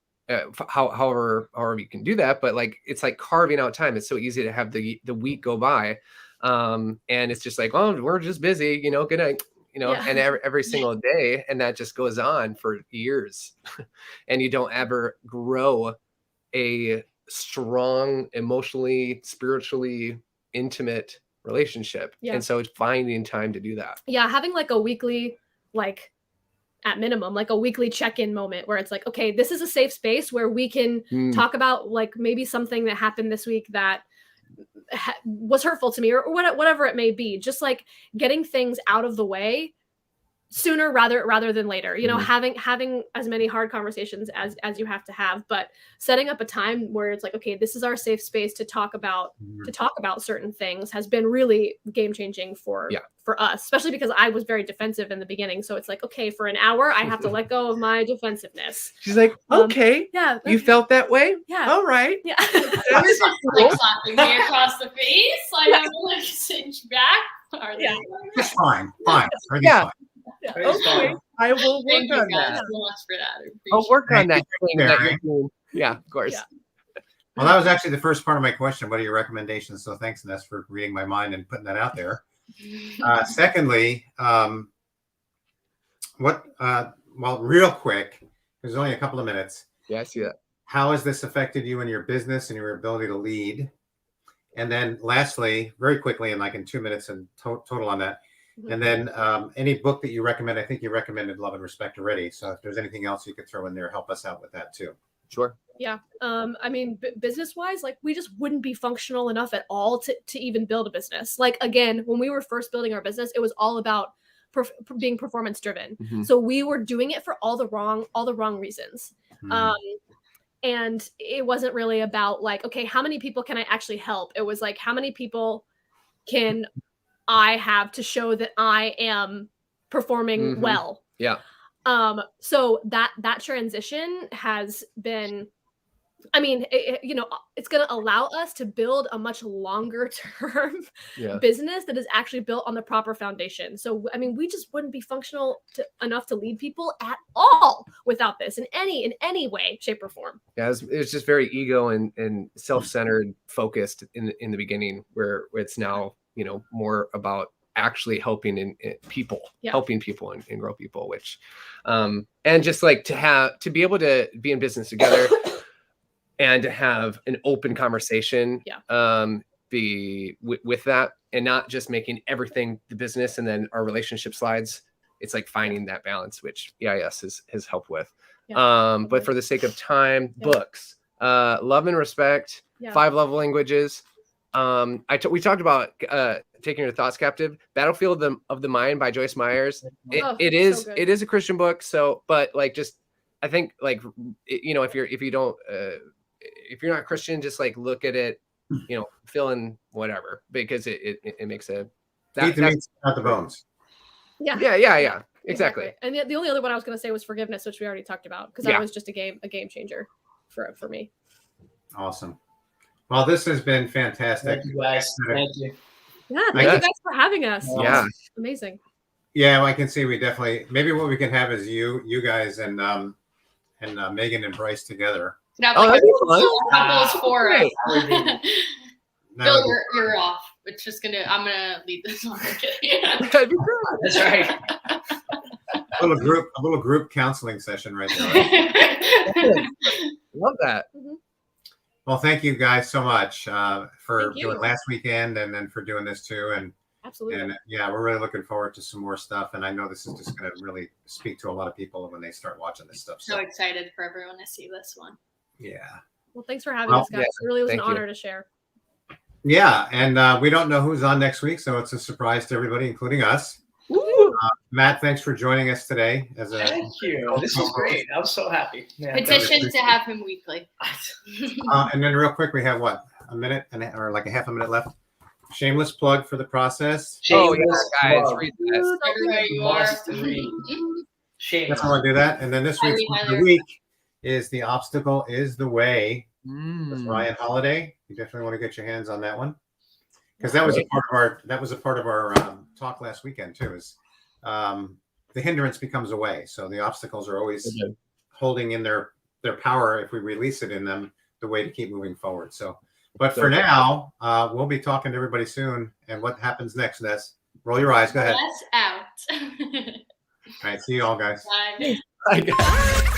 however you can do that, but like it's like carving out time. It's so easy to have the week go by and it's just like, oh, we're just busy, good night, and every single day, and that just goes on for years and you don't ever grow a strong, emotionally, spiritually intimate relationship. And so it's finding time to do that. Having like a weekly, like at minimum, like a weekly check-in moment where it's like, okay, this is a safe space where we can talk about like maybe something that happened this week that was hurtful to me or whatever it may be. Just like getting things out of the way sooner rather than later, you know, Mhm. having as many hard conversations as you have to have, but setting up a time where it's like, okay, this is our safe space to talk about certain things has been really game changing for us, especially because I was very defensive in the beginning. So it's like, okay, for an hour I have to let go of my defensiveness. She's like, okay, yeah, you felt that way? Yeah. All right. yeah. That is Like cool. slapping me across the face. I have to like cinch back. Are they? Yeah. It's fine. Everything's Yeah. fine. Okay, I will work Thank you on guys that. so much for that. I I'll appreciate work on Thank that you thing for that you're sharing. doing. Yeah, of course. Yeah. Well, that was actually the first part of my question. What are your recommendations? So thanks, Ness, for reading my mind and putting that out there. Secondly, well, real quick, there's only a couple of minutes. Yeah, I see that. How has this affected you in your business and your ability to lead? And then lastly, very quickly, and like in 2 minutes and total on that. And then any book that you recommend. I think you recommended Love and Respect already. So if there's anything else you could throw in there, help us out with that too. Sure. Yeah. I mean, business wise, like we just wouldn't be functional enough at all to even build a business. Like, again, when we were first building our business, it was all about being performance driven. Mhm. So we were doing it for all the wrong reasons. And it wasn't really about like, okay, how many people can I actually help? It was like, how many people can I have to show that I am performing well? Yeah. So that transition has been, I mean, you know, it's going to allow us to build a much longer term business that is actually built on the proper foundation. So, I mean, we just wouldn't be functional enough to lead people at all without this in any way, shape, or form. Yeah, it was just very ego and self-centered, focused in the beginning, where it's now, you know, more about actually helping people, helping people and grow people, which, and just like to be able to be in business together and to have an open conversation, be with that, and not just making everything the business and then our relationship slides. It's like finding that balance, which EIS has helped with. But for the sake of time, books, Love and Respect, 5 Love Languages. We talked about Taking Your Thoughts Captive, Battlefield of the Mind by Joyce Myers. It is a Christian book. So, but like, just, I think like, you know, if you're not Christian, just like look at it, you know, fill in whatever, because it makes a, eat the meat, not the bones. Yeah. Exactly. And the only other one I was going to say was Forgiveness, which we already talked about, because that was just a game changer for me. Awesome. Well, this has been fantastic. Thank you guys. Thank you. Yeah, thank you guys for having us. Yeah. Amazing. Yeah, well, I can see we definitely, maybe what we can have is you guys and Megan and Bryce together. That'd be fun. Couples for us. Bill, you're off. I'm gonna lead this one. That'd be good. That's right. A little group counseling session right there. Love that. Well, thank you guys so much for doing last weekend and then for doing this too. And absolutely. And yeah, we're really looking forward to some more stuff. And I know this is just going to really speak to a lot of people when they start watching this stuff. So excited for everyone to see this one. Yeah. Well, thanks for having us, guys. It really was an honor to share. Yeah, and we don't know who's on next week, so it's a surprise to everybody, including us. Matt, thanks for joining us today. Thank you. This was great. I was so happy. Yeah, petition to have him weekly. And then real quick, we have a minute or like a half a minute left. Shameless plug for the process. Shameless guys, read this. Everywhere you are. That's how I do that. And then this week's the week is The Obstacle is the Way with Ryan Holiday. You definitely want to get your hands on that one, because that was a part of our talk last weekend too. Is the hindrance becomes a way. So the obstacles are always holding in their power. If we release it in them, the way to keep moving forward. So, but for now, we'll be talking to everybody soon. And what happens next, Ness? Roll your eyes. Go ahead. Let's out. All right. See you all, guys. Bye. Bye, guys.